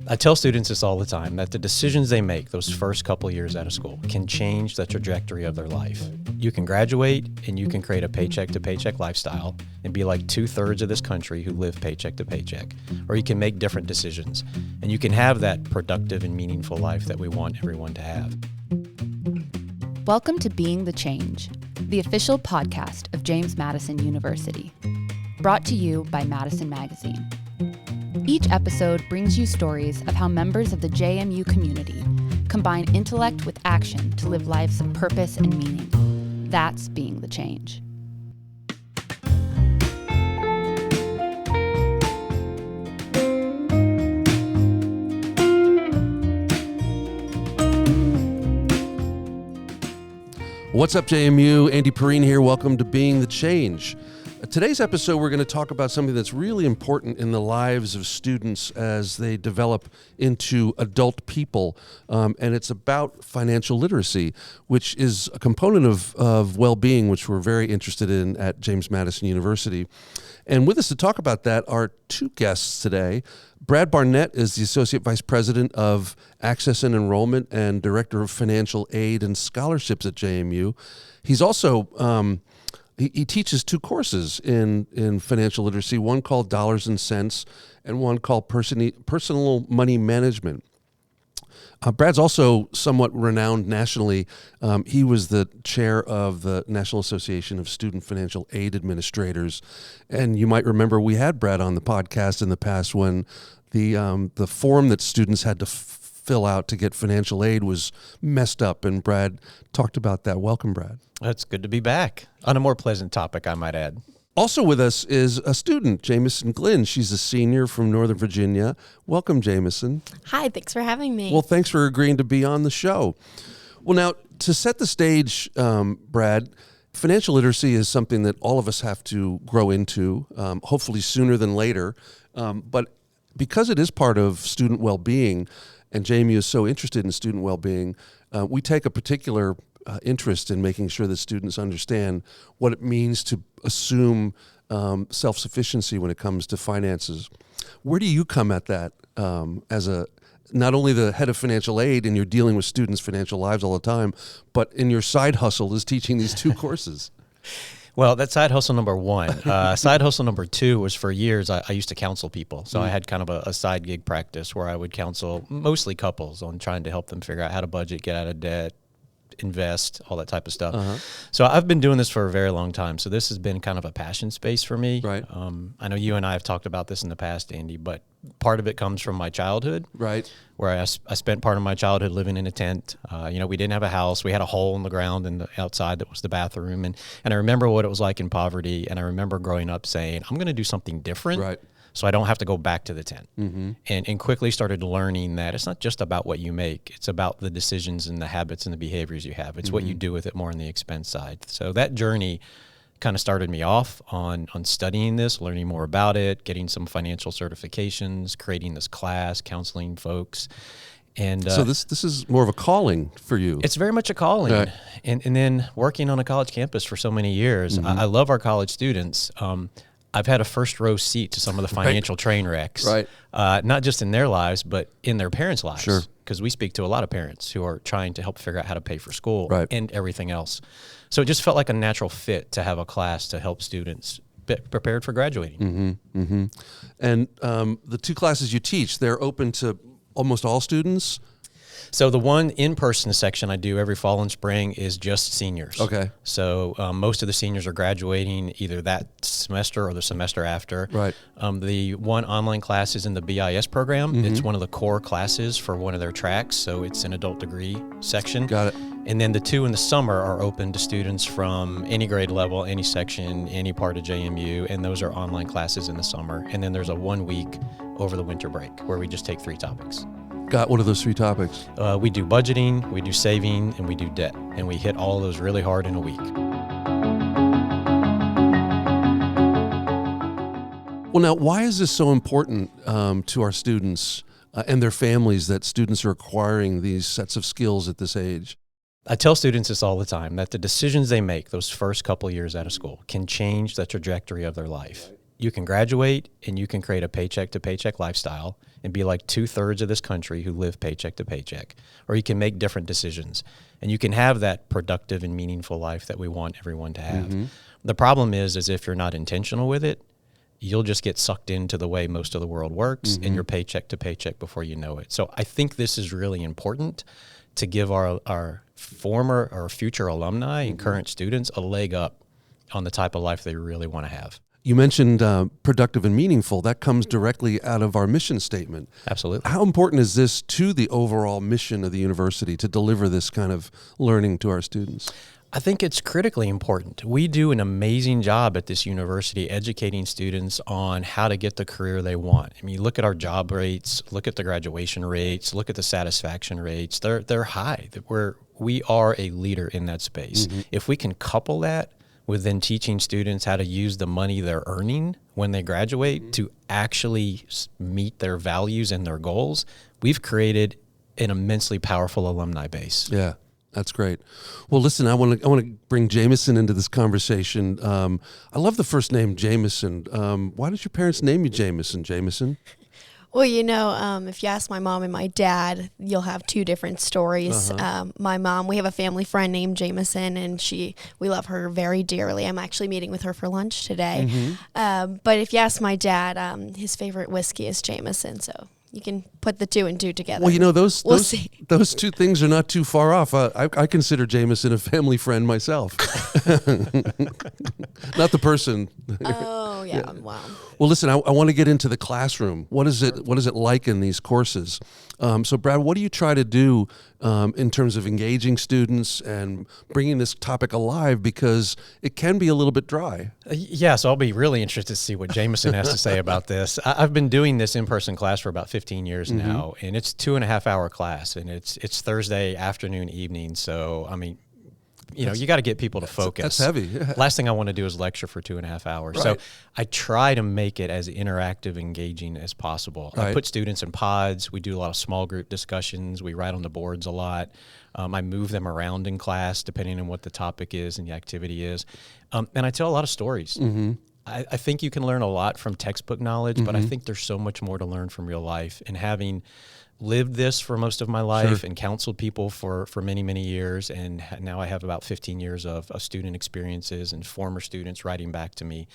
I tell students this all the time, that the decisions they make those first couple years out of school can change the trajectory of their life. You can graduate and you can create a paycheck-to-paycheck lifestyle and be like 2/3 of this country who live paycheck to paycheck. Or you can make different decisions and you can have that productive and meaningful life that we want everyone to have. Welcome to Being the Change, the official podcast of James Madison University. Brought to you by Madison Magazine. Each episode brings you stories of how members of the JMU community combine intellect with action to live lives of purpose and meaning. That's being the change. What's up, JMU? Andy Perrine here. Welcome to Being the Change. Today's episode, we're going to talk about something that's really important in the lives of students as they develop into adult people, and it's about financial literacy, which is a component of well-being, which we're very interested in at James Madison University. And with us to talk about that are two guests today. Brad Barnett is the Associate Vice President of Access and Enrollment and Director of Financial Aid and Scholarships at JMU. He's also He teaches two courses in financial literacy, one called Dollars and Cents and one called Personal Money Management. Brad's also somewhat renowned nationally. He was the chair of the National Association of Student Financial Aid Administrators. And you might remember we had Brad on the podcast in the past when the form that students had to fill out to get financial aid was messed up, and Brad talked about that. Welcome, Brad. It's good to be back on a more pleasant topic, I might add. Also with us is a student, Jameson Glynn. She's a senior from Northern Virginia. Welcome, Jameson. Hi, thanks for having me. Well, thanks for agreeing to be on the show. Well, now, to set the stage, Brad, financial literacy is something that all of us have to grow into, hopefully sooner than later. But because it is part of student well-being, and JMU is so interested in student well-being, we take a particular interest in making sure that students understand what it means to assume self-sufficiency when it comes to finances. Where do you come at that as not only the head of financial aid and you're dealing with students' financial lives all the time, but in your side hustle is teaching these two courses? Well, that's side hustle number one. Side hustle number two was for years I used to counsel people. So I had kind of a side gig practice where I would counsel mostly couples on trying to help them figure out how to budget, get out of debt, invest, all that type of stuff. So I've been doing this for a very long time. So this has been kind of a passion space for me. Right. I know you and I have talked about this in the past, Andy, but part of it comes from my childhood. Right. Where I spent part of my childhood living in a tent. We didn't have a house. We had a hole in the ground and outside that was the bathroom. And I remember what it was like in poverty. And I remember growing up saying, I'm going to do something different. Right. So I don't have to go back to the tent. Mm-hmm. And quickly started learning that it's not just about what you make. It's about the decisions and the habits and the behaviors you have. It's what you do with it more on the expense side. So that journey kind of started me off on studying this, learning more about it, getting some financial certifications, creating this class, counseling folks. And so this is more of a calling for you. It's very much a calling. Right. And then working on a college campus for so many years, I love our college students. I've had a first row seat to some of the financial train wrecks, Right. Not just in their lives, but in their parents' lives. Sure. Because we speak to a lot of parents who are trying to help figure out how to pay for school Right. and everything else. So it just felt like a natural fit to have a class to help students get prepared for graduating. Mm-hmm. Mm-hmm. And the two classes you teach, they're open to almost all students? So the one in-person section I do every fall and spring is just seniors. Okay. So most of the seniors are graduating either that semester or the semester after. Right. The one online class is in the BIS program. It's one of the core classes for one of their tracks, so it's an adult degree section. Got it. And then the two in the summer are open to students from any grade level, any section, any part of JMU, and those are online classes in the summer. And then there's a 1 week over the winter break where we just take 3 topics. What are those 3 topics? We do budgeting, we do saving, and we do debt. And we hit all of those really hard in a week. Well, now, why is this so important to our students and their families that students are acquiring these sets of skills at this age? I tell students this all the time, that the decisions they make those first couple years out of school can change the trajectory of their life. You can graduate and you can create a paycheck to paycheck lifestyle and be like 2/3 of this country who live paycheck to paycheck. Or you can make different decisions and you can have that productive and meaningful life that we want everyone to have. The problem is if you're not intentional with it, you'll just get sucked into the way most of the world works and you're paycheck to paycheck before you know it. So I think this is really important to give our former or future alumni and current students a leg up on the type of life they really want to have. You mentioned productive and meaningful. That comes directly out of our mission statement. Absolutely. How important is this to the overall mission of the university to deliver this kind of learning to our students? I think it's critically important. We do an amazing job at this university educating students on how to get the career they want. I mean, look at our job rates, look at the graduation rates, look at the satisfaction rates. They're high. We are a leader in that space. If we can couple that with then teaching students how to use the money they're earning when they graduate to actually meet their values and their goals, we've created an immensely powerful alumni base. Yeah, that's great. Well, listen, I want to bring Jameson into this conversation. I love the first name Jameson. Why did your parents name you Jameson? Well, if you ask my mom and my dad, you'll have two different stories. My mom, we have a family friend named Jameson, and we love her very dearly. I'm actually meeting with her for lunch today. But if you ask my dad, his favorite whiskey is Jameson, so you can put the two and two together. Well, those see. Those two things are not too far off. I consider Jameson a family friend myself. Not the person. Oh, yeah. Wow. Well, listen, I want to get into the classroom. What is it like in these courses? So, Brad, what do you try to do in terms of engaging students and bringing this topic alive? Because it can be a little bit dry. Yeah, so I'll be really interested to see what Jameson has to say about this. I've been doing this in-person class for about 15 years now, and it's 2.5-hour class, and it's Thursday afternoon, evening. So, I mean, you got to get people to focus. That's heavy. Yeah. Last thing I want to do is lecture for 2.5 hours. Right. So I try to make it as interactive, engaging as possible. Right. I put students in pods. We do a lot of small group discussions. We write on the boards a lot. I move them around in class depending on what the topic is and the activity is. And I tell a lot of stories. I think you can learn a lot from textbook knowledge, but I think there's so much more to learn from real life. And having lived this for most of my life and counseled people for many, many years, and now I have about 15 years of student experiences and former students writing back to me.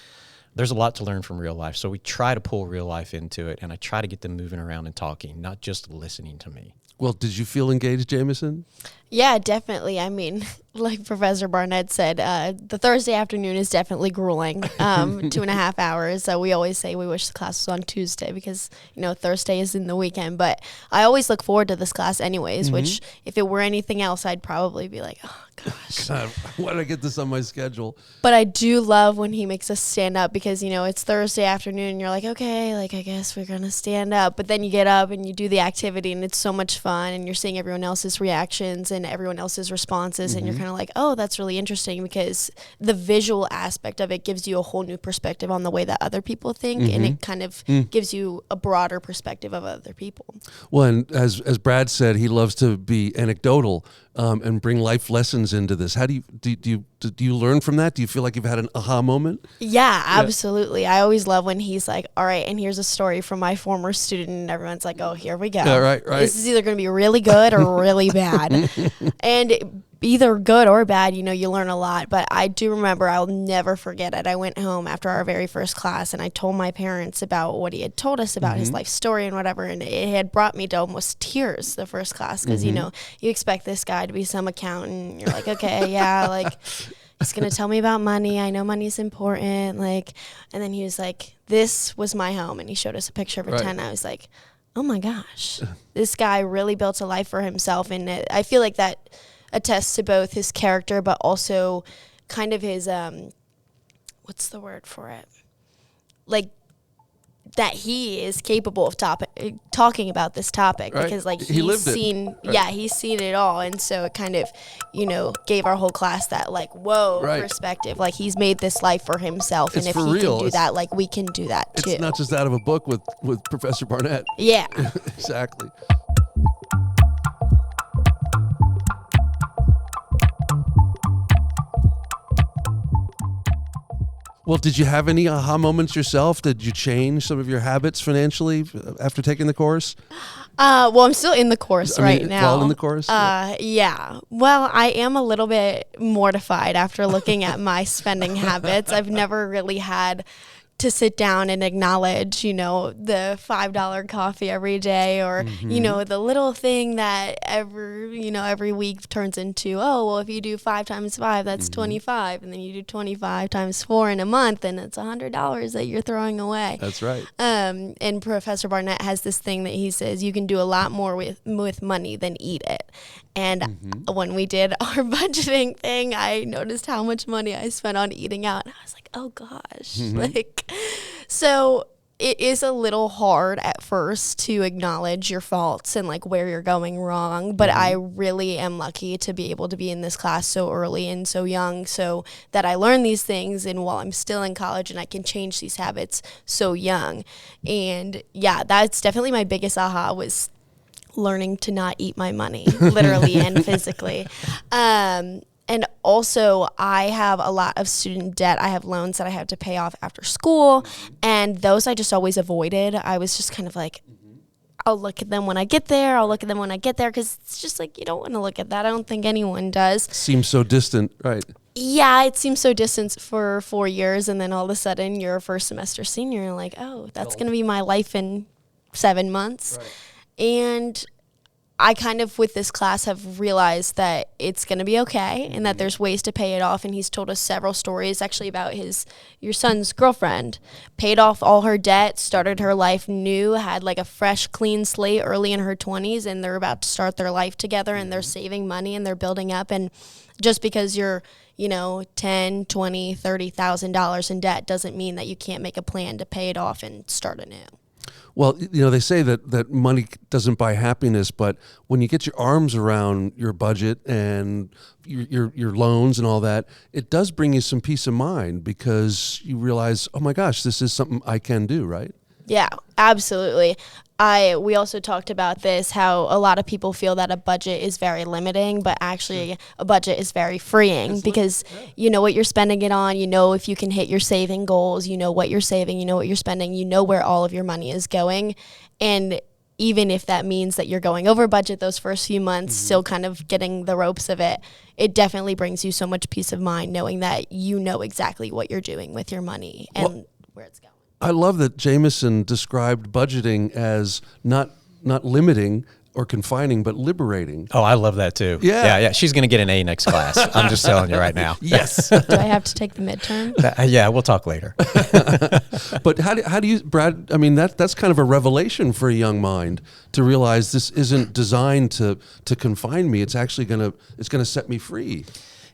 There's a lot to learn from real life. So we try to pull real life into it, and I try to get them moving around and talking, not just listening to me. Well, did you feel engaged, Jameson? Yeah, definitely. I mean, like Professor Barnett said, the Thursday afternoon is definitely grueling. 2.5 hours. We always say we wish the class was on Tuesday because, Thursday is in the weekend. But I always look forward to this class anyways, which if it were anything else, I'd probably be like, oh, gosh. God, why did I get this on my schedule? But I do love when he makes us stand up because, it's Thursday afternoon and you're like, okay, I guess we're going to stand up. But then you get up and you do the activity and it's so much fun and you're seeing everyone else's reactions and everyone else's responses and you're kind of like, oh, that's really interesting because the visual aspect of it gives you a whole new perspective on the way that other people think and it kind of gives you a broader perspective of other people. Well, and as Brad said, he loves to be anecdotal and bring life lessons into this. How do you learn from that? Do you feel like you've had an aha moment? Yeah, absolutely. I always love when he's like, all right, and here's a story from my former student, and everyone's like, oh, here we go. Yeah, right. This is either going to be really good or really bad. And either good or bad, you learn a lot. But I do remember, I'll never forget it. I went home after our very first class and I told my parents about what he had told us about his life story and whatever. And it had brought me to almost tears the first class because, you expect this guy to be some accountant. You're like, okay, yeah, he's going to tell me about money. I know money's important. And then he was like, this was my home. And he showed us a picture of a tent. I was like, oh my gosh, this guy really built a life for himself. And I feel like that attests to both his character, but also kind of his, what's the word for it? That he is capable of talking about this topic because he's seen it all. And so it kind of, gave our whole class that whoa perspective. He's made this life for himself. It's and if for he real. can do that, we can do that too. It's not just out of a book with Professor Barnett. Yeah. Exactly. Well, did you have any aha moments yourself? Did you change some of your habits financially after taking the course? Well, I'm still in the course right now. While in the course? Yeah. Well, I am a little bit mortified after looking at my spending habits. I've never really had to sit down and acknowledge, the $5 coffee every day, or, the little thing that every week turns into, oh, well, if you do 5 times 5, that's 25. And then you do 25 times 4 in a month, and it's $100 that you're throwing away. That's right. And Professor Barnett has this thing that he says, you can do a lot more with money than eat it. And when we did our budgeting thing, I noticed how much money I spent on eating out. And I was like, oh gosh, so it is a little hard at first to acknowledge your faults and where you're going wrong. But I really am lucky to be able to be in this class so early and so young, so that I learn these things and while I'm still in college, and I can change these habits so young. And yeah, that's definitely my biggest aha, was learning to not eat my money, literally and physically. And also, I have a lot of student debt. I have loans that I have to pay off after school, and those I just always avoided. I was just kind of like, I'll look at them when I get there. Because it's just you don't want to look at that. I don't think anyone does. Seems so distant, right? Yeah, it seems so distant for 4 years, and then all of a sudden you're a first semester senior, and you're like, oh, that's going to be my life in 7 months. Right. And I kind of, with this class, have realized that it's going to be okay and that there's ways to pay it off. And he's told us several stories actually about your son's girlfriend. Paid off all her debt, started her life new, had a fresh, clean slate early in her 20s, and they're about to start their life together, and they're saving money and they're building up. And just because you're, $10, $20, $30,000 in debt doesn't mean that you can't make a plan to pay it off and start anew. Well, they say that money doesn't buy happiness, but when you get your arms around your budget and your loans and all that, it does bring you some peace of mind, because you realize, oh my gosh, this is something I can do, right? Yeah, absolutely. We also talked about this, how a lot of people feel that a budget is very limiting, but actually a budget is very freeing, because you know what you're spending it on, if you can hit your saving goals, what you're saving, what you're spending, where all of your money is going. And even if that means that you're going over budget those first few months, still kind of getting the ropes of it, it definitely brings you so much peace of mind knowing that you know exactly what you're doing with your money and where it's going. I love that Jameson described budgeting as not limiting or confining, but liberating. Oh, I love that too. Yeah. She's going to get an A next class. I'm just telling you right now. Yes. Do I have to take the midterm? Yeah, we'll talk later. But how do you, Brad? I mean, that's kind of a revelation for a young mind to realize this isn't designed to confine me. It's actually going to set me free.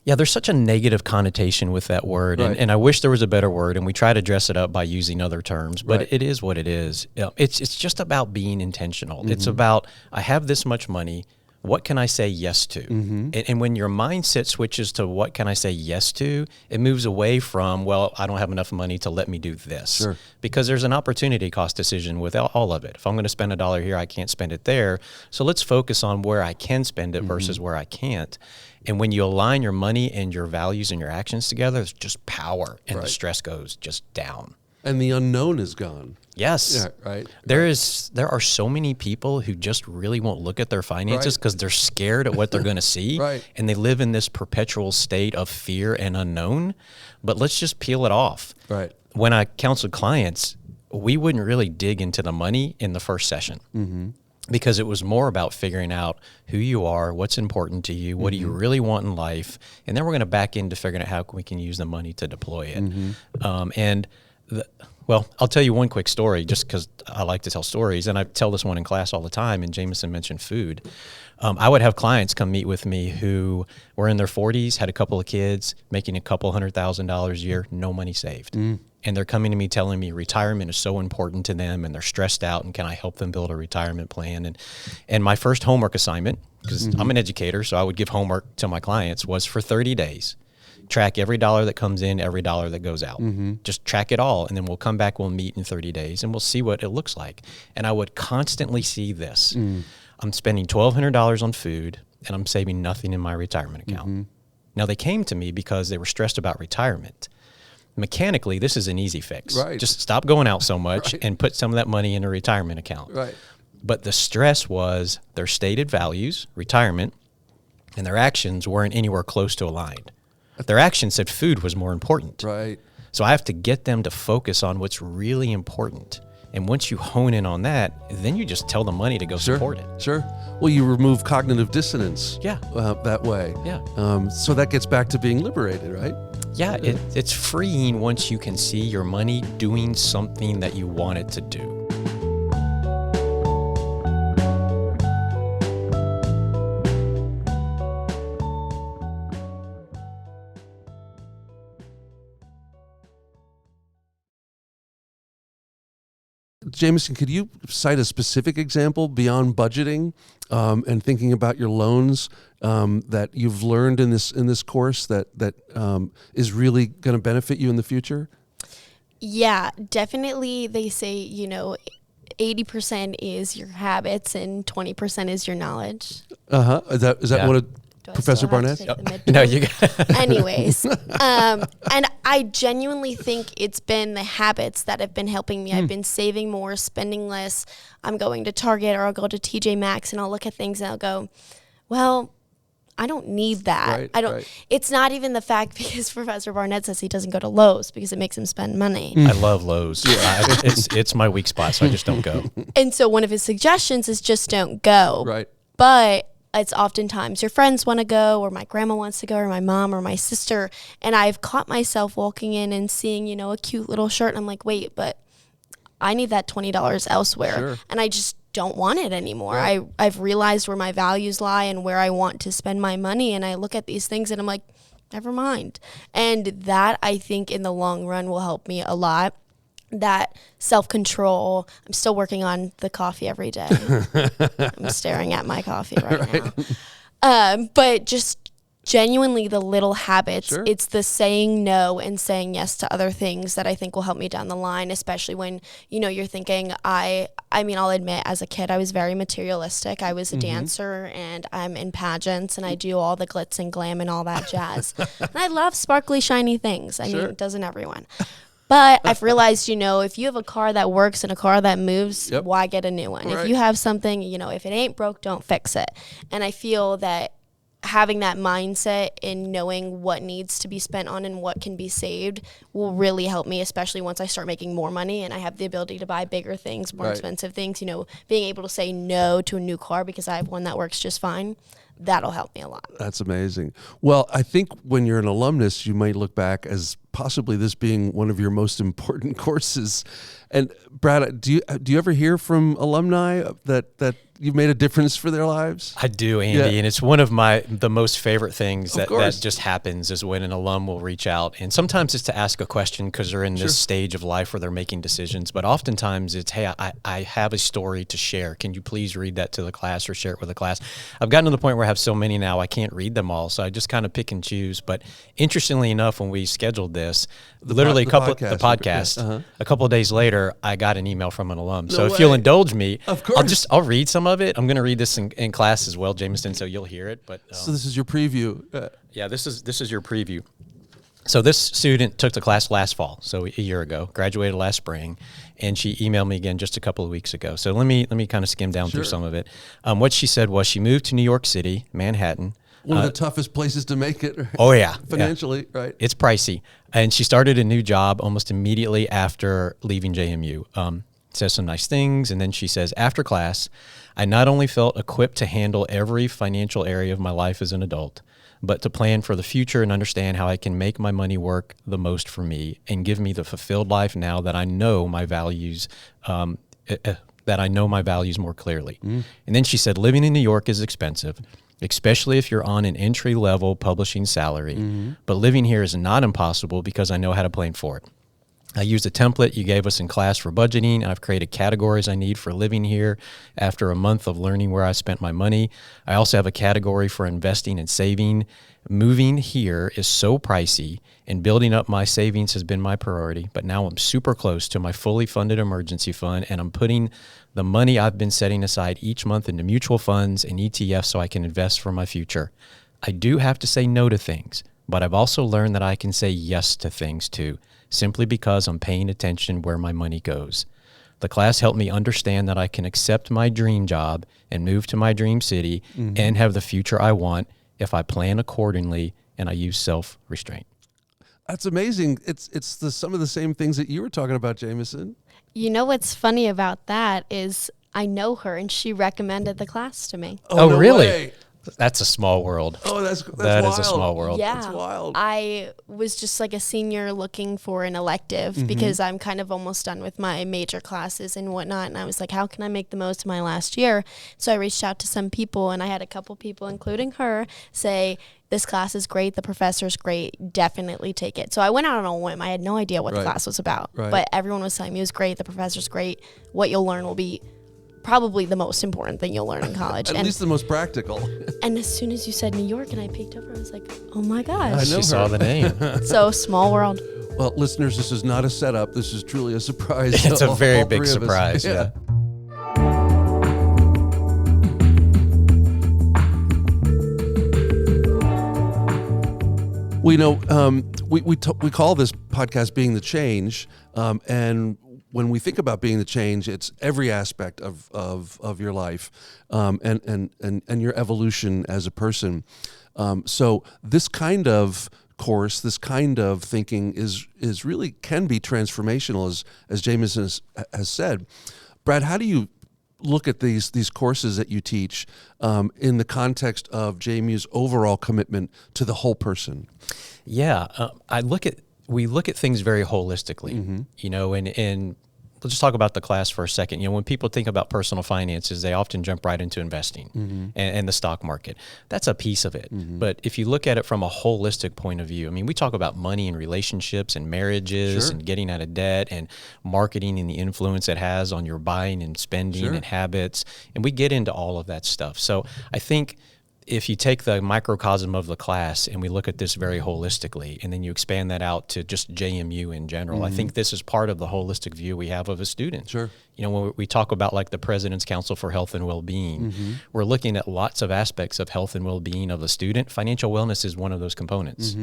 Yeah, there's such a negative connotation with that word, right. and I wish there was a better word, and we try to dress it up by using other terms, but right. It is what it is. It's just about being intentional. It's about, I have this much money, what can I say yes to? And when your mindset switches to what can I say yes to, it moves away from, well, I don't have enough money to let me do this. Sure. Because there's an opportunity cost decision with all of it. If I'm going to spend $1 here, I can't spend it there. So let's focus on where I can spend it versus where I can't. And when you align your money and your values and your actions together, it's just power, and the stress goes just down. And the unknown is gone. Yes. Yeah, right. There are so many people who just really won't look at their finances because they're scared at what they're going to see. Right. And they live in this perpetual state of fear and unknown. But let's just peel it off. Right. When I counseled clients, we wouldn't really dig into the money in the first session. Because it was more about figuring out who you are, what's important to you, what do you really want in life, and then we're going to back into figuring out how we can use the money to deploy it. Well, I'll tell you one quick story just because I like to tell stories, and I tell this one in class all the time, and Jameson mentioned food. I would have clients come meet with me who were in their 40s, had a couple of kids, making a couple $100,000 a year, no money saved. And they're coming to me telling me retirement is so important to them, and they're stressed out, and can I help them build a retirement plan? And my first homework assignment, because I'm an educator, so I would give homework to my clients, was for 30 days. Track every dollar that comes in, every dollar that goes out. Just track it all, and then we'll come back, we'll meet in 30 days, and we'll see what it looks like. And I would constantly see this. I'm spending $1,200 on food, and I'm saving nothing in my retirement account. Now, they came to me because they were stressed about retirement. mechanically, this is an easy fix. Right. Just stop going out so much Right. and put some of that money in a retirement account. Right. But the stress was their stated values, retirement, and their actions weren't anywhere close to aligned. Their actions said food was more important. Right. So I have to get them to focus on what's really important. And once you hone in on that, then you just tell the money to go support it. Sure. Well, you remove cognitive dissonance. Yeah. That way. Yeah. So that gets back to being liberated, right? Yeah, it's freeing once you can see your money doing something that you want it to do. Jameson, could you cite a specific example beyond budgeting and thinking about your loans that you've learned in this course that is really going to benefit you in the future? Yeah, definitely. They say, 80% is your habits and 20% is your knowledge. Is that Yeah. one of Do I Professor still have to Barnett? take the midterm? No, you got Anyways, and I genuinely think it's been the habits that have been helping me. I've been saving more, spending less. I'm going to Target or I'll go to TJ Maxx and I'll look at things and I'll go, well, I don't need that. Right, I don't. right. It's not even the fact because Professor Barnett says he doesn't go to Lowe's because it makes him spend money. I love Lowe's. It's my weak spot, so I just don't go. And so one of his suggestions is just don't go. Right. But it's oftentimes your friends want to go or my grandma wants to go or my mom or my sister. And I've caught myself walking in and seeing, a cute little shirt. And I'm like, wait, but I need that $20 elsewhere. Sure. And I just don't want it anymore. Right. I've realized where my values lie and where I want to spend my money. And I look at these things and I'm like, never mind. And that I think in the long run will help me a lot. That self-control. I'm still working on the coffee every day. I'm staring at my coffee right now. But just genuinely the little habits. Sure. It's the saying no and saying yes to other things that I think will help me down the line, especially when, you're thinking, I mean, I'll admit as a kid, I was very materialistic. I was a dancer and I'm in pageants and I do all the glitz and glam and all that jazz. And I love sparkly, shiny things. I Sure. mean, doesn't everyone? But I've realized, if you have a car that works and a car that moves, Yep. why get a new one? Right. If you have something, if it ain't broke, don't fix it. And I feel that having that mindset and knowing what needs to be spent on and what can be saved will really help me, especially once I start making more money and I have the ability to buy bigger things, more Right. expensive things, being able to say no to a new car because I have one that works just fine. That'll help me a lot. That's amazing. Well, I think when you're an alumnus, you might look back as possibly this being one of your most important courses. And Brad, do you ever hear from alumni that you've made a difference for their lives? I do, Andy, Yeah. and it's one of the most favorite things Of that course. just happens is when an alum will reach out. And sometimes it's to ask a question because they're in Sure. this stage of life where they're making decisions. But oftentimes it's, hey, I have a story to share. Can you please read that to the class or share it with the class? I've gotten to the point where I have so many now I can't read them all. So I just kind of pick and choose. But interestingly enough, when we scheduled this, literally the the podcast. podcast, Uh-huh. a couple of days later, I got an email from an alum. So No if you'll way. indulge me, Of course. I'll read some of it. I'm going to read this in class as well, Jameson, so you'll hear it. But So this is your preview. yeah, this is your preview. So this student took the class last fall, so a year ago, graduated last spring, and she emailed me again just a couple of weeks ago. So let me kind of skim down Sure. through some of it. What she said was she moved to New York City, Manhattan. One of the toughest places to make it. Oh yeah, Financially, right? It's pricey. And she started a new job almost immediately after leaving JMU. Says some nice things. And then she says, after class, I not only felt equipped to handle every financial area of my life as an adult, but to plan for the future and understand how I can make my money work the most for me and give me the fulfilled life now that I know my values, more clearly. And then she said, living in New York is expensive, especially if you're on an entry-level publishing salary. But living here is not impossible because I know how to plan for it. I used a template you gave us in class for budgeting, and I've created categories I need for living here after a month of learning where I spent my money. I also have a category for investing and saving. Moving here is so pricey, and building up my savings has been my priority, but now I'm super close to my fully funded emergency fund, and I'm putting the money I've been setting aside each month into mutual funds and ETFs so I can invest for my future. I do have to say no to things, but I've also learned that I can say yes to things too. simply because I'm paying attention where my money goes. The class helped me understand that I can accept my dream job and move to my dream city and have the future I want if I plan accordingly and I use self-restraint. That's amazing. It's some of the same things that you were talking about, Jameson. You know what's funny about that is I know her and she recommended the class to me. Oh, no really? way. That's a small world. Oh, that's That wild. is a small world. Yeah. That's wild. I was just like a senior looking for an elective because I'm kind of almost done with my major classes and whatnot. And I was like, how can I make the most of my last year? So I reached out to some people and I had a couple people, including her, say, this class is great. The professor's great. Definitely take it. So I went out on a whim. I had no idea what the class was about, but everyone was telling me it was great. The professor's great. What you'll learn will be probably the most important thing you'll learn in college. At least the most practical. And as soon as you said New York and I peeked over, I was like, oh my gosh. She saw the name. So small world. Well, listeners, this is not a setup. This is truly a surprise. It's to a very all big three of us. surprise. Yeah. Well, you know, we call this podcast Being the Change, and when we think about being the change, it's every aspect of your life and your evolution as a person. So this kind of course, this kind of thinking is really can be transformational, as Jameson has said. Brad, how do you look at these courses that you teach in the context of JMU's overall commitment to the whole person? Yeah, we look at things very holistically, you know, and let's just talk about the class for a second. You know, when people think about personal finances, they often jump right into investing and the stock market. That's a piece of it. But if you look at it from a holistic point of view, I mean, we talk about money and relationships and marriages and getting out of debt and marketing and the influence it has on your buying and spending and habits. And we get into all of that stuff. So I think if you take the microcosm of the class and we look at this very holistically, and then you expand that out to just JMU in general, I think this is part of the holistic view we have of a student. Sure. You know, when we talk about like the President's Council for Health and Well-Being, we're looking at lots of aspects of health and well-being of the student. Financial wellness is one of those components.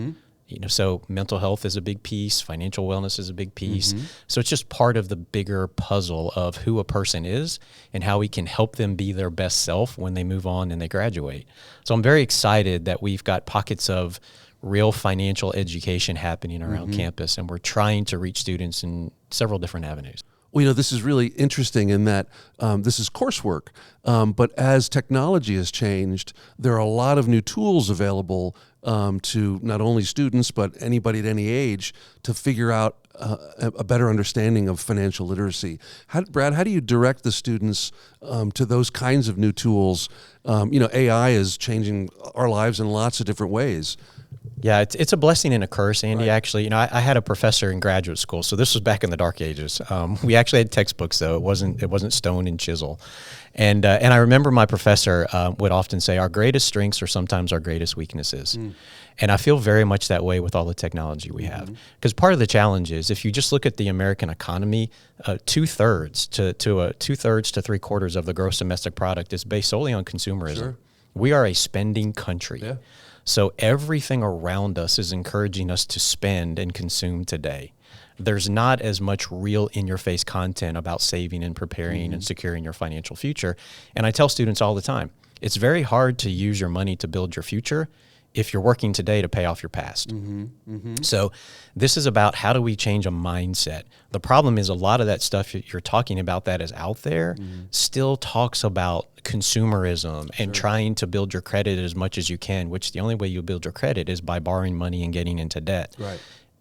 You know, so mental health is a big piece, financial wellness is a big piece. So it's just part of the bigger puzzle of who a person is and how we can help them be their best self when they move on and they graduate. So I'm very excited that we've got pockets of real financial education happening around campus, and we're trying to reach students in several different avenues. Well, you know, this is really interesting in that this is coursework, but as technology has changed, there are a lot of new tools available to not only students, but anybody at any age to figure out a better understanding of financial literacy. Brad, how do you direct the students to those kinds of new tools? You know, AI is changing our lives in lots of different ways. Yeah, it's a blessing and a curse, Andy, actually. You know, I had a professor in graduate school, so this was back in the dark ages. We actually had textbooks, though. It wasn't stone and chisel. And I remember my professor would often say, our greatest strengths are sometimes our greatest weaknesses. And I feel very much that way with all the technology we have. Because part of the challenge is, if you just look at the American economy, 2/3 to 3/4 of the gross domestic product is based solely on consumerism. We are a spending country. So everything around us is encouraging us to spend and consume today. There's not as much real in-your-face content about saving and preparing and securing your financial future. And I tell students all the time, it's very hard to use your money to build your future if you're working today to pay off your past. So this is about how do we change a mindset. The problem is a lot of that stuff you're talking about that is out there still talks about consumerism and trying to build your credit as much as you can, which the only way you build your credit is by borrowing money and getting into debt.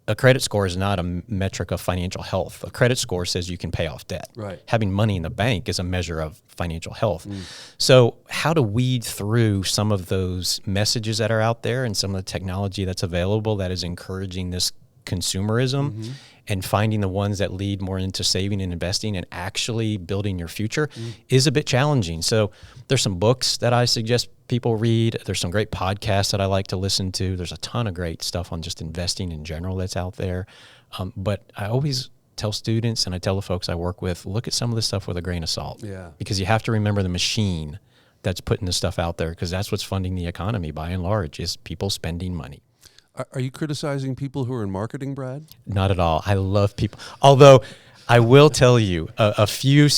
A credit score is not a metric of financial health. A credit score says you can pay off debt. Having money in the bank is a measure of financial health. So how to weed through some of those messages that are out there and some of the technology that's available that is encouraging this consumerism and finding the ones that lead more into saving and investing and actually building your future is a bit challenging. So there's some books that I suggest people read. There's some great podcasts that I like to listen to. There's a ton of great stuff on just investing in general that's out there. But I always tell students and I tell the folks I work with, look at some of this stuff with a grain of salt. Because you have to remember the machine that's putting this stuff out there, because that's what's funding the economy by and large, is people spending money. Are you criticizing people who are in marketing, Brad? Not at all. I love people. Although I will tell you, a few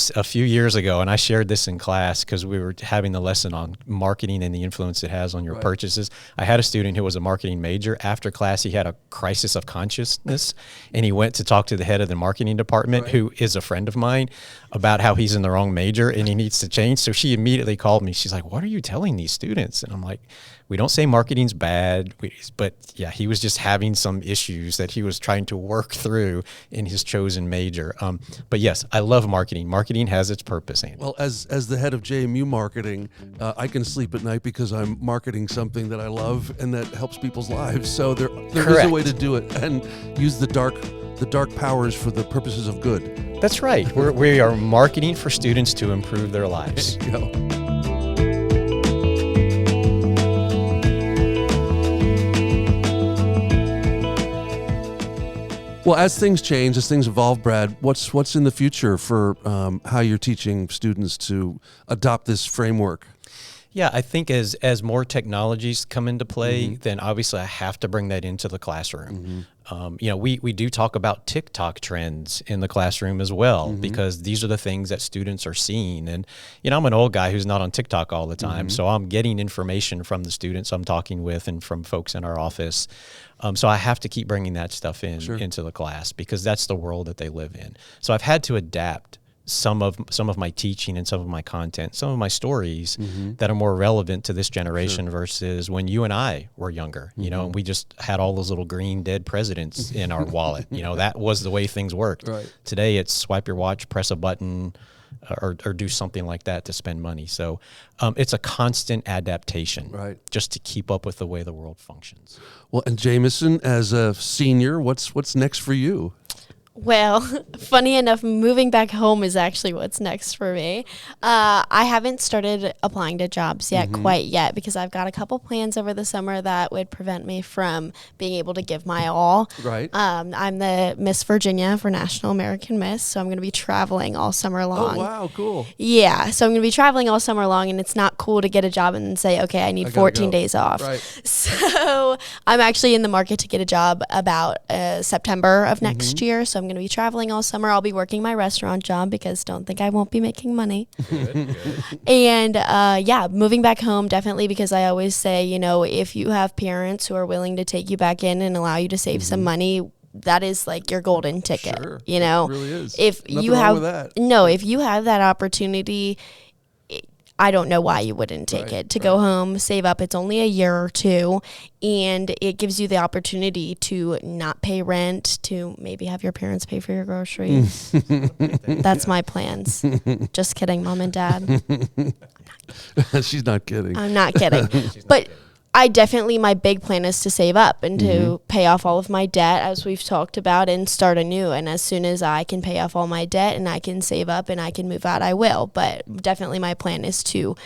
years ago, and I shared this in class because we were having the lesson on marketing and the influence it has on your purchases. I had a student who was a marketing major. After class, he had a crisis of consciousness, and he went to talk to the head of the marketing department, who is a friend of mine, about how he's in the wrong major and he needs to change. So she immediately called me. She's like, "What are you telling these students?" And I'm like, "We don't say marketing's bad," but yeah, he was just having some issues that he was trying to work through in his chosen major. But yes, I love marketing. Marketing has its purpose, Andy. Well, as the head of JMU marketing, I can sleep at night because I'm marketing something that I love and that helps people's lives. So there is a way to do it and use the dark powers for the purposes of good. That's right. We are marketing for students to improve their lives. There you go. Well, as things change, as things evolve, Brad, what's in the future for how you're teaching students to adopt this framework? Yeah, I think as more technologies come into play, then obviously I have to bring that into the classroom. We do talk about TikTok trends in the classroom as well, because these are the things that students are seeing. And, I'm an old guy who's not on TikTok all the time, so I'm getting information from the students I'm talking with and from folks in our office. So I have to keep bringing that stuff into the class because that's the world that they live in. So I've had to adapt some of my teaching and some of my content, some of my stories that are more relevant to this generation versus when you and I were younger, and we just had all those little green dead presidents in our wallet. That was the way things worked. Right. Today it's swipe your watch, press a button, or do something like that to spend money. So it's a constant adaptation just to keep up with the way the world functions. Well, and Jameson, as a senior, what's next for you? Well, funny enough, moving back home is actually what's next for me. I haven't started applying to jobs quite yet because I've got a couple plans over the summer that would prevent me from being able to give my all. Right. I'm the Miss Virginia for National American Miss, so I'm going to be traveling all summer long. Oh, wow, cool. Yeah, so I'm going to be traveling all summer long, and it's not cool to get a job and then say, okay, I need 14 days off. Right. So I'm actually in the market to get a job about September of next year, so I'm going to be traveling all summer. I'll be working my restaurant job because don't think I won't be making money. Good. And moving back home, definitely, because I always say, if you have parents who are willing to take you back in and allow you to save some money, that is like your golden ticket. Sure. It really is. If Nothing you wrong have with that. if you have that opportunity, I don't know why you wouldn't take it to go home, save up. It's only a year or two, and it gives you the opportunity to not pay rent, to maybe have your parents pay for your groceries. That's my plans. Just kidding, Mom and Dad. She's not kidding. I'm not kidding. But I definitely, my big plan is to save up and to pay off all of my debt, as we've talked about, and start anew. And as soon as I can pay off all my debt and I can save up and I can move out, I will. But definitely my plan is to,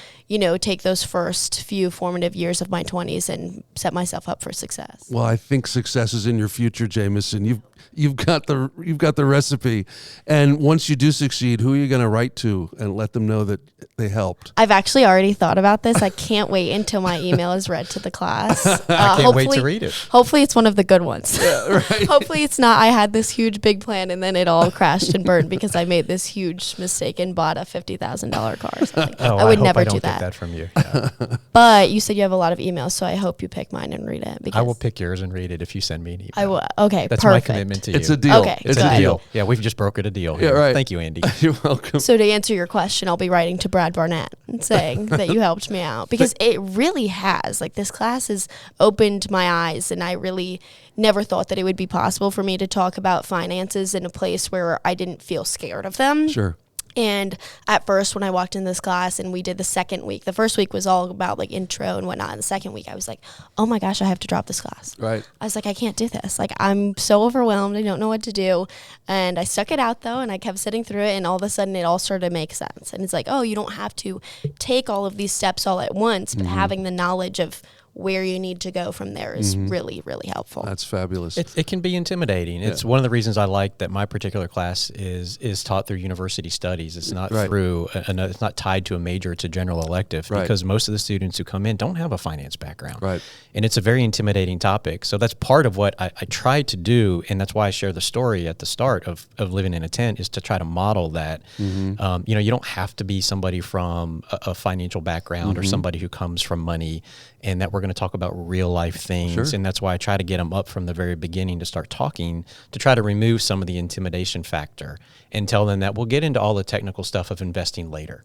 take those first few formative years of my 20s and set myself up for success. Well, I think success is in your future, Jameson. You've got the recipe. And once you do succeed, who are you going to write to and let them know that they helped? I've actually already thought about this. I can't wait until my email is read to the class. I can't wait to read it. Hopefully it's one of the good ones. Yeah, right. Hopefully it's not, I had this huge big plan and then it all crashed and burned because I made this huge mistake and bought a $50,000 car or something. I would never do that. Get that from you. Yeah. But you said you have a lot of emails, so I hope you pick mine and read it. Because I will pick yours and read it if you send me an email. I will. Okay, That's perfect. my commitment to you. It's a deal. Okay, it's good. a deal. Yeah, we've just brokered a deal Yeah, here. right. Thank you, Andy. You're welcome. So to answer your question, I'll be writing to Brad Barnett and saying that you helped me out because it really has. Like, this class has opened my eyes, and I really never thought that it would be possible for me to talk about finances in a place where I didn't feel scared of them. Sure. And at first, when I walked in this class and we did the second week, the first week was all about like intro and whatnot. And the second week, I was like, oh my gosh, I have to drop this class. Right. I was like, I can't do this. Like, I'm so overwhelmed. I don't know what to do. And I stuck it out though. And I kept sitting through it. And all of a sudden it all started to make sense. And it's like, oh, you don't have to take all of these steps all at once, but having the knowledge of where you need to go from there is really, really helpful. That's fabulous. It can be intimidating. It's one of the reasons I like that my particular class is taught through university studies. It's not through it's not tied to a major. It's a general elective because most of the students who come in don't have a finance background. Right. And it's a very intimidating topic. So that's part of what I try to do, and that's why I share the story at the start of living in a tent, is to try to model that. You don't have to be somebody from a financial background or somebody who comes from money, and that we're going to talk about real life things. And that's why I try to get them up from the very beginning to start talking, to try to remove some of the intimidation factor and tell them that we'll get into all the technical stuff of investing later.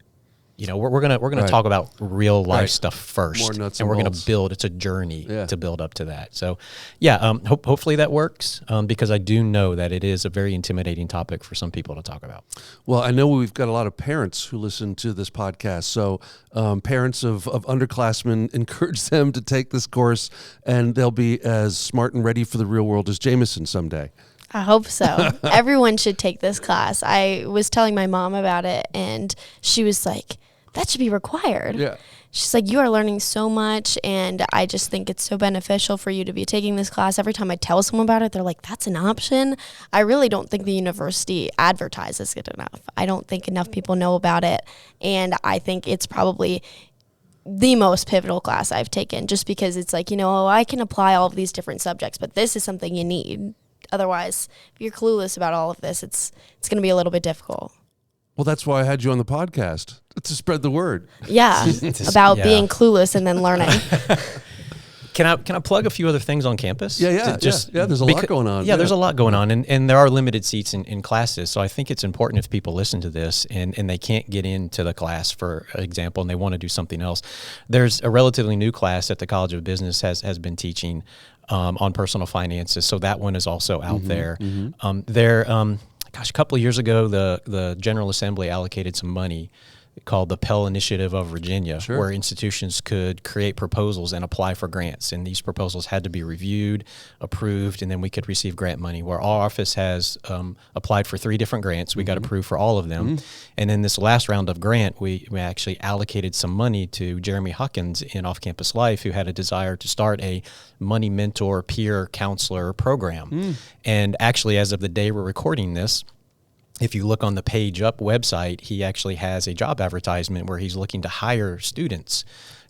We're gonna talk about real life stuff first, more nuts and we're bolts. gonna build. It's a journey to build up to that. So, hopefully that works because I do know that it is a very intimidating topic for some people to talk about. Well, I know we've got a lot of parents who listen to this podcast. So, parents of underclassmen, encourage them to take this course, and they'll be as smart and ready for the real world as Jameson someday. I hope so. Everyone should take this class. I was telling my mom about it, and she was like, that should be required. Yeah. She's like, you are learning so much, and I just think it's so beneficial for you to be taking this class. Every time I tell someone about it, they're like, that's an option. I really don't think the university advertises it enough. I don't think enough people know about it, and I think it's probably the most pivotal class I've taken, just because it's like, I can apply all of these different subjects, but this is something you need. Otherwise, if you're clueless about all of this, it's going to be a little bit difficult. Well, that's why I had you on the podcast, to spread the word. Yeah, about being clueless and then learning. Can I plug a few other things on campus? Yeah. There's a lot going on. Yeah, there's a lot going on, and there are limited seats in classes. So I think it's important if people listen to this and they can't get into the class, for example, and they want to do something else. There's a relatively new class that the College of Business has been teaching on personal finances. So that one is also out there. A couple of years ago, the General Assembly allocated some money called the Pell Initiative of Virginia, where institutions could create proposals and apply for grants. And these proposals had to be reviewed, approved, and then we could receive grant money, where our office has applied for 3 different grants. We got approved for all of them. And in this last round of grant, we actually allocated some money to Jeremy Huckins in Off-Campus Life, who had a desire to start a money mentor peer counselor program. And actually, as of the day we're recording this, if you look on the Page Up website, he actually has a job advertisement where he's looking to hire students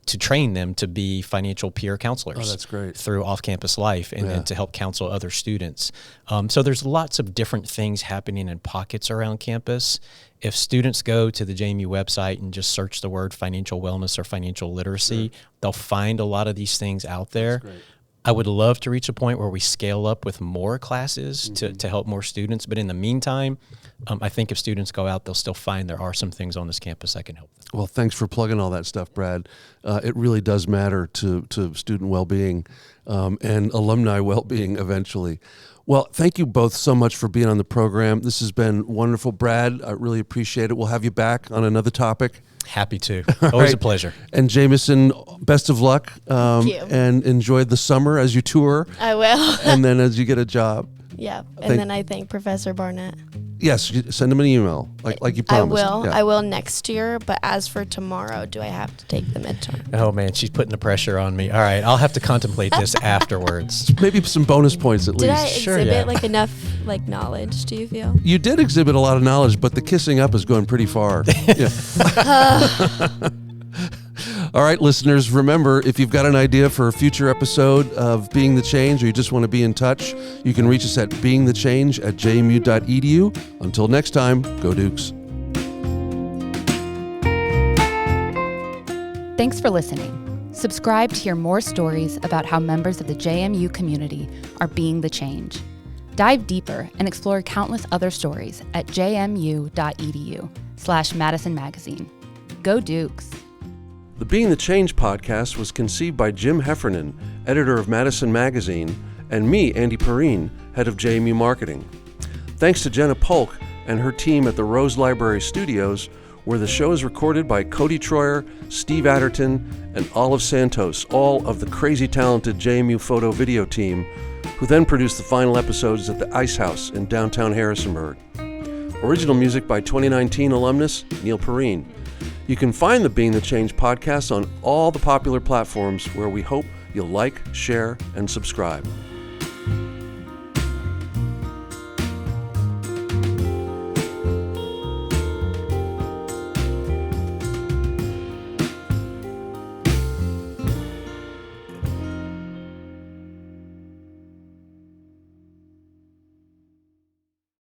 to train them to be financial peer counselors. Oh, that's great. Through Off-Campus Life and to help counsel other students. So there's lots of different things happening in pockets around campus. If students go to the JMU website and just search the word financial wellness or financial literacy, they'll find a lot of these things out there. That's great. I would love to reach a point where we scale up with more classes to help more students. But in the meantime, I think if students go out, they'll still find there are some things on this campus that can help them. Well, thanks for plugging all that stuff, Brad. It really does matter to student well-being and alumni well-being eventually. Well, thank you both so much for being on the program. This has been wonderful, Brad. I really appreciate it. We'll have you back on another topic. Happy to. Always a pleasure. And Jameson, best of luck. Thank you. And enjoy the summer as you tour. I will. And then as you get a job. Yeah. And then I thank Professor Barnett. Yes, send him an email like you promised. I will. Yeah. I will next year. But as for tomorrow, do I have to take the midterm? Oh, man, she's putting the pressure on me. All right, I'll have to contemplate this afterwards. Maybe some bonus points at least. Did I exhibit enough knowledge, do you feel? You did exhibit a lot of knowledge, but the kissing up is going pretty far. All right, listeners, remember, if you've got an idea for a future episode of Being the Change, or you just want to be in touch, you can reach us at beingthechange@jmu.edu. Until next time, go Dukes. Thanks for listening. Subscribe to hear more stories about how members of the JMU community are being the change. Dive deeper and explore countless other stories at jmu.edu/Madison Magazine. Go Dukes! The Being the Change podcast was conceived by Jim Heffernan, editor of Madison Magazine, and me, Andy Perrine, head of JMU Marketing. Thanks to Jenna Polk and her team at the Rose Library Studios, where the show is recorded by Cody Troyer, Steve Adderton, and Olive Santos, all of the crazy talented JMU photo video team, who then produced the final episodes at the Ice House in downtown Harrisonburg. Original music by 2019 alumnus Neil Perrine. You can find the Being the Change podcast on all the popular platforms where we hope you'll like, share, and subscribe.